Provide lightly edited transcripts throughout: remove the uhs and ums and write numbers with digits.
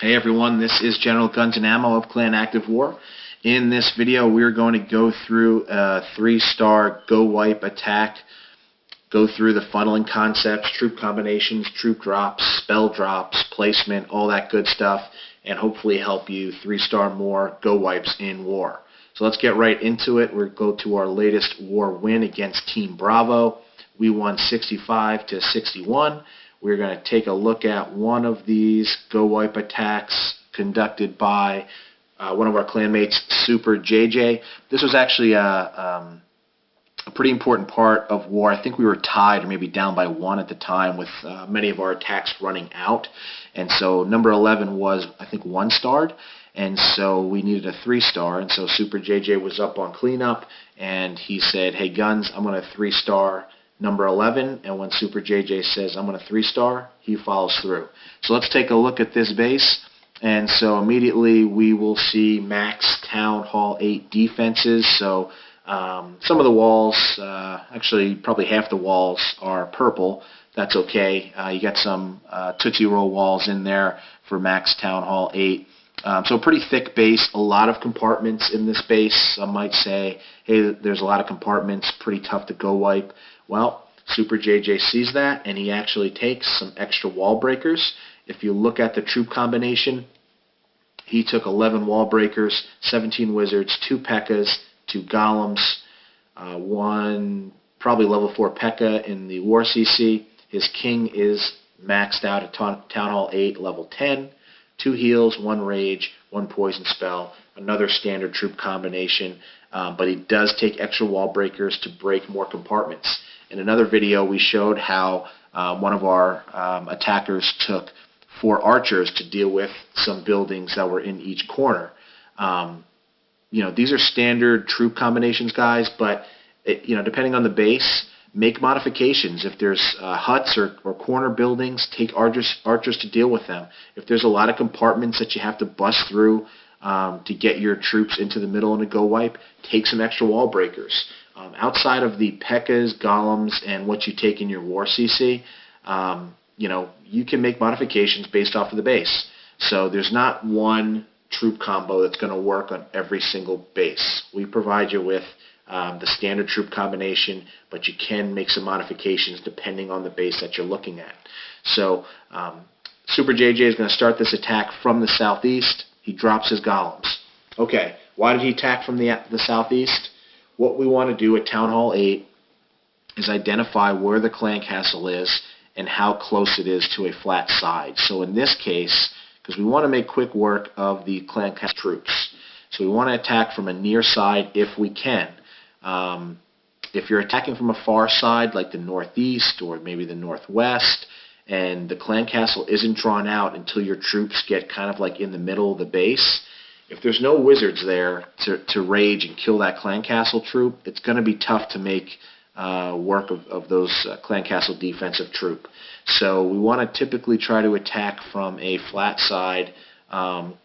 Hey everyone, this is General Guns and Ammo of Clan Active War. In this video, we're going to go through a 3-star Gowipe attack, go through the funneling concepts, troop combinations, troop drops, spell drops, placement, all that good stuff, and hopefully help you 3-star more Gowipes in war. So let's get right into it. We'll go to our latest war win against Team Bravo. We won 65-61. We're going to take a look at one of these Gowipe attacks conducted by one of our clanmates, Super JJ. This was actually a pretty important part of war. I think we were tied or maybe down by 1 at the time with many of our attacks running out. And so number 11 was, I think, 1-starred. And so we needed a 3-star. And so Super JJ was up on cleanup and he said, "Hey Guns, I'm going to 3-star number 11, and when Super JJ says I'm going to 3-star, he follows through." So let's take a look at this base. And so immediately we will see max Town Hall 8 defenses. So some of the walls, actually probably half the walls are purple. That's okay. You got some Tootsie Roll walls in there for max Town Hall 8. So a pretty thick base, a lot of compartments in this base. Some might say, hey, there's a lot of compartments, pretty tough to Gowipe. Well, Super JJ sees that, and he actually takes some extra wall breakers. If you look at the troop combination, he took 11 wall breakers, 17 wizards, 2 P.E.K.K.A.s, 2 golems, 1 probably level 4 P.E.K.K.A. in the War CC. His king is maxed out at Town Hall 8, level 10. 2 heals, 1 rage, 1 poison spell, another standard troop combination, but he does take extra wall breakers to break more compartments. In another video, we showed how one of our attackers took 4 archers to deal with some buildings that were in each corner. These are standard troop combinations, guys, but depending on the base, make modifications. If there's huts or corner buildings, take archers to deal with them. If there's a lot of compartments that you have to bust through to get your troops into the middle in a Gowipe, take some extra wall breakers. Outside of the P.E.K.K.A.s, golems, and what you take in your War CC, you can make modifications based off of the base. So there's not one troop combo that's going to work on every single base. We provide you with the standard troop combination, but you can make some modifications depending on the base that you're looking at. So Super JJ is going to start this attack from the southeast. He drops his golems. Okay, why did he attack from the southeast? What we want to do at Town Hall 8 is identify where the clan castle is and how close it is to a flat side. So in this case, because we want to make quick work of the clan castle troops, so we want to attack from a near side if we can. If you're attacking from a far side, like the northeast or maybe the northwest, and the clan castle isn't drawn out until your troops get kind of like in the middle of the base, if there's no wizards there to rage and kill that clan castle troop, it's going to be tough to make work of those clan castle defensive troop. So we want to typically try to attack from a flat side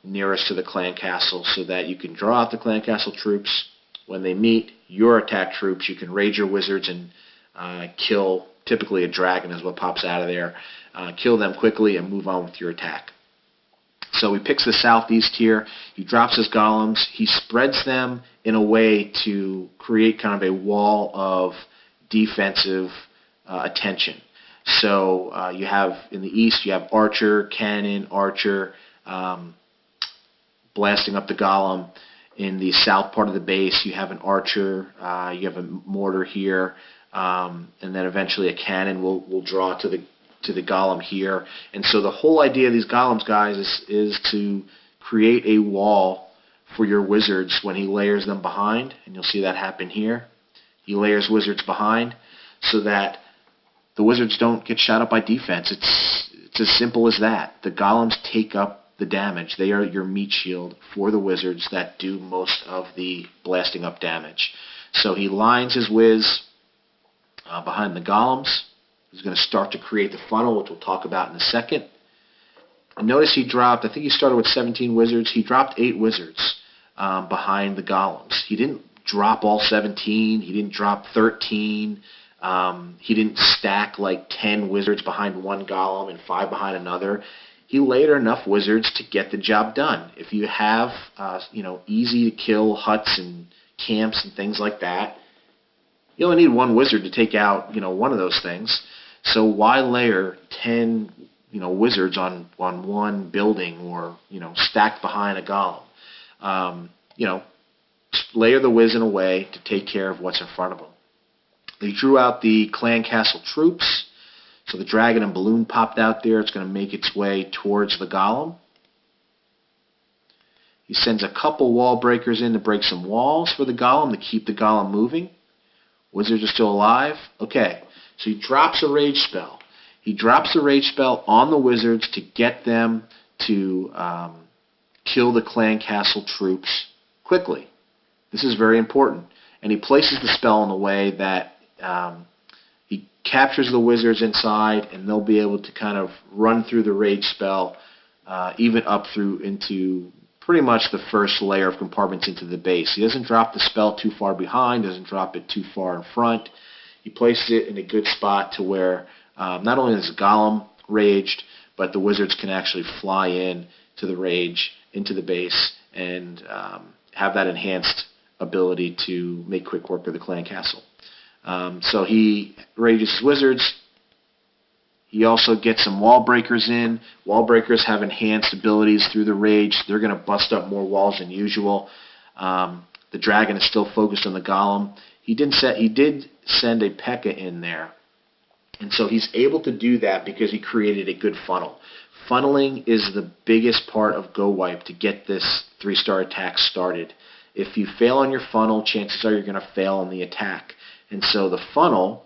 nearest to the clan castle so that you can draw out the clan castle troops. When they meet your attack troops, you can rage your wizards and kill, typically a dragon is what pops out of there, kill them quickly and move on with your attack. So he picks the southeast here, he drops his golems, he spreads them in a way to create kind of a wall of defensive attention. So you have, in the east, you have archer, cannon, archer, blasting up the golem. In the south part of the base, you have an archer, you have a mortar here, and then eventually a cannon will draw to the golem here. And so the whole idea of these golems, guys, is to create a wall for your wizards when he layers them behind, and you'll see that happen here. He layers wizards behind so that the wizards don't get shot up by defense. It's as simple as that. The golems take up the damage. They are your meat shield for the wizards that do most of the blasting up damage. So he lines his whiz behind the golems. He's going to start to create the funnel, which we'll talk about in a second. And notice he dropped, I think he started with 17 wizards. He dropped 8 wizards behind the golems. He didn't drop all 17. He didn't drop 13. He didn't stack like 10 wizards behind one golem and 5 behind another. he layered enough wizards to get the job done. If you have, easy to kill huts and camps and things like that, you only need one wizard to take out, one of those things. So why layer 10, wizards on one building or, stacked behind a golem? Layer the wiz in a way to take care of what's in front of them. They drew out the clan castle troops. So the dragon and balloon popped out there. It's going to make its way towards the golem. He sends a couple wall breakers in to break some walls for the golem to keep the golem moving. Wizards are still alive. Okay, so he drops a rage spell. He drops a rage spell on the wizards to get them to kill the clan castle troops quickly. This is very important. And he places the spell in a way that he captures the wizards inside, and they'll be able to kind of run through the rage spell, even up through into pretty much the first layer of compartments into the base. He doesn't drop the spell too far behind, doesn't drop it too far in front. He places it in a good spot to where not only is the golem raged, but the wizards can actually fly in to the rage, into the base, and have that enhanced ability to make quick work of the clan castle. So he rages his wizards. He also gets some wall breakers in. Wall breakers have enhanced abilities through the rage. They're going to bust up more walls than usual. The dragon is still focused on the golem. He did send a P.E.K.K.A. in there. And so he's able to do that because he created a good funnel. Funneling is the biggest part of Gowipe to get this 3-star attack started. If you fail on your funnel, chances are you're going to fail on the attack. And so the funnel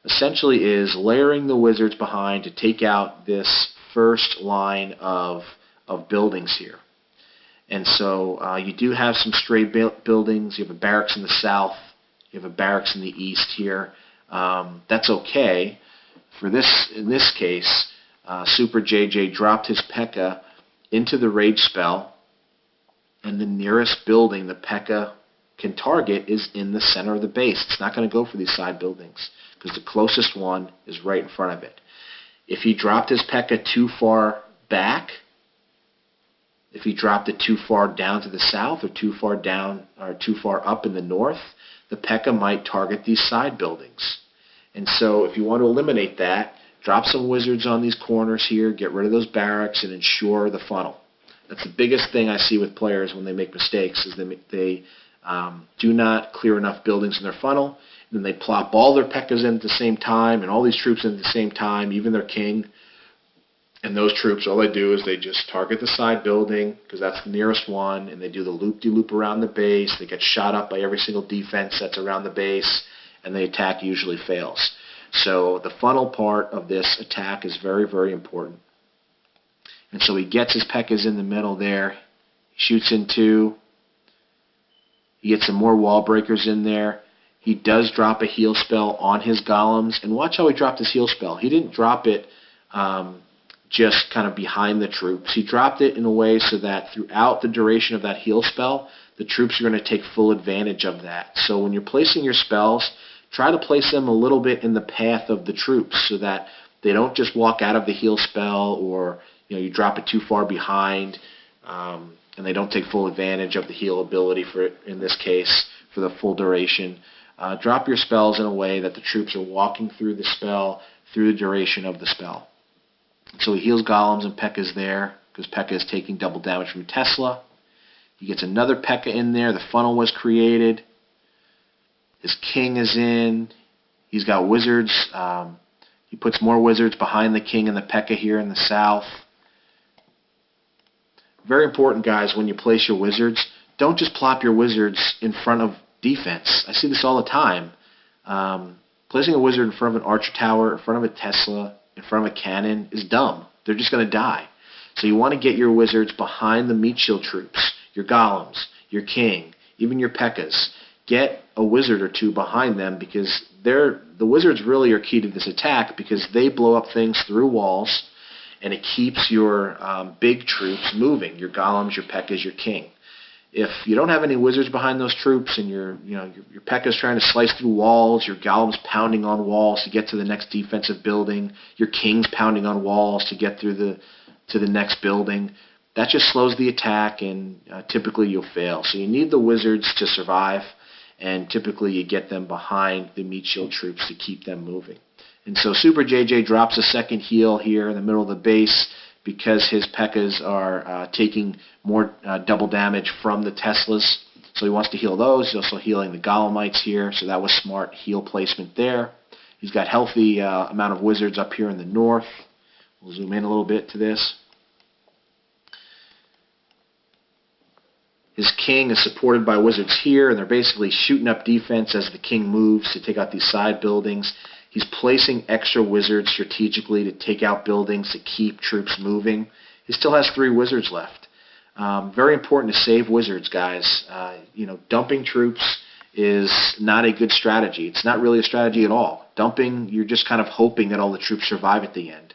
essentially is layering the wizards behind to take out this first line of buildings here. And so you do have some stray buildings. You have a barracks in the south. You have a barracks in the east here. That's okay. In this case, Super JJ dropped his P.E.K.K.A. into the rage spell, and the nearest building the P.E.K.K.A. can target is in the center of the base. It's not going to go for these side buildings because the closest one is right in front of it. If he dropped his P.E.K.K.A. too far back, if he dropped it too far down to the south or too far down or too far up in the north, the P.E.K.K.A. might target these side buildings. And so if you want to eliminate that, drop some wizards on these corners here, get rid of those barracks, and ensure the funnel. That's the biggest thing I see with players when they make mistakes, is they do not clear enough buildings in their funnel, and then they plop all their P.E.K.K.A.s in at the same time, and all these troops in at the same time, even their king. And those troops, all they do is they just target the side building, because that's the nearest one, and they do the loop-de-loop around the base. They get shot up by every single defense that's around the base, and the attack usually fails. So the funnel part of this attack is very, very important. And so he gets his P.E.K.K.A.s in the middle there. He shoots in 2. He gets some more wall breakers in there. He does drop a heal spell on his golems. And watch how he dropped his heal spell. He didn't drop it just kind of behind the troops. He dropped it in a way so that throughout the duration of that heal spell, the troops are going to take full advantage of that. So when you're placing your spells, try to place them a little bit in the path of the troops so that they don't just walk out of the heal spell, or you drop it too far behind and they don't take full advantage of the heal ability for it, in this case, for the full duration. Drop your spells in a way that the troops are walking through the spell through the duration of the spell. So he heals golems and P.E.K.K.A.s there, because P.E.K.K.A. is taking double damage from Tesla. He gets another P.E.K.K.A. in there. The funnel was created. His king is in. He's got wizards. He puts more wizards behind the king and the P.E.K.K.A. here in the south. Very important, guys, when you place your wizards, don't just plop your wizards in front of defense. I see this all the time. Placing a wizard in front of an archer tower, in front of a Tesla, in front of a cannon is dumb. They're just going to die. So you want to get your wizards behind the meat shield troops, your golems, your king, even your P.E.K.K.A.s. Get a wizard or 2 behind them, because the wizards really are key to this attack, because they blow up things through walls, and it keeps your big troops moving, your golems, your P.E.K.K.A.s, your king. If you don't have any wizards behind those troops, and your P.E.K.K.A.s trying to slice through walls, your golems pounding on walls to get to the next defensive building, your king's pounding on walls to get through to the next building. That just slows the attack, and typically you'll fail. So you need the wizards to survive, and typically you get them behind the meat shield troops to keep them moving. And so Super JJ drops a second heal here in the middle of the base because his P.E.K.K.A.s are taking more double damage from the Teslas. So he wants to heal those. He's also healing the Golemites here, so that was smart heal placement there. He's got healthy amount of wizards up here in the north. We'll zoom in a little bit to this. His king is supported by wizards here, and they're basically shooting up defense as the king moves to take out these side buildings. He's placing extra wizards strategically to take out buildings to keep troops moving. He still has 3 wizards left. Very important to save wizards, guys. Dumping troops is not a good strategy. It's not really a strategy at all. Dumping, you're just kind of hoping that all the troops survive at the end.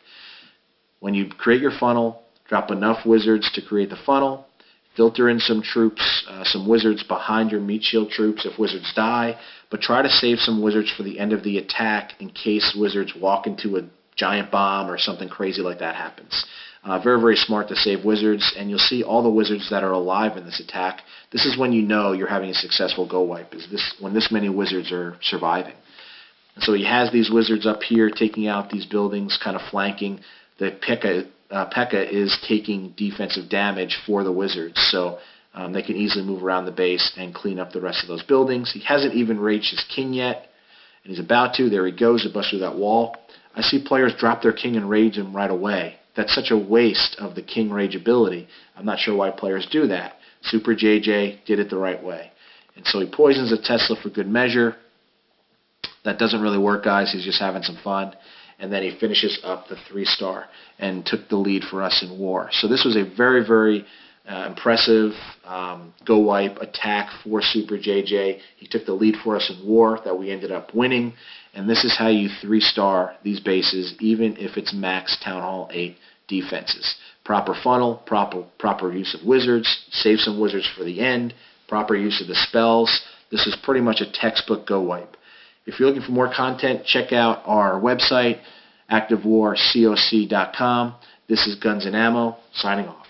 When you create your funnel, drop enough wizards to create the funnel, filter in some troops, some wizards behind your meat shield troops if wizards die, but try to save some wizards for the end of the attack in case wizards walk into a giant bomb or something crazy like that happens. Very, very smart to save wizards, and you'll see all the wizards that are alive in this attack. This is when you know you're having a successful Gowipe, when this many wizards are surviving. And so he has these wizards up here taking out these buildings, kind of flanking. The P.E.K.K.A. is taking defensive damage for the wizards, so they can easily move around the base and clean up the rest of those buildings. He hasn't even raged his king yet, and he's about to. There he goes to bust through that wall. I see players drop their king and rage him right away. That's such a waste of the king rage ability. I'm not sure why players do that. Super JJ did it the right way. And so he poisons a Tesla for good measure. That doesn't really work, guys. He's just having some fun. And then he finishes up the 3-star and took the lead for us in war. So this was a very, very impressive Gowipe attack for Super JJ. He took the lead for us in war that we ended up winning. And this is how you 3-star these bases, even if it's max Town Hall 8 defenses. Proper funnel, proper use of wizards, save some wizards for the end, proper use of the spells. This is pretty much a textbook Gowipe. If you're looking for more content, check out our website, activewarcoc.com. This is Guns and Ammo, signing off.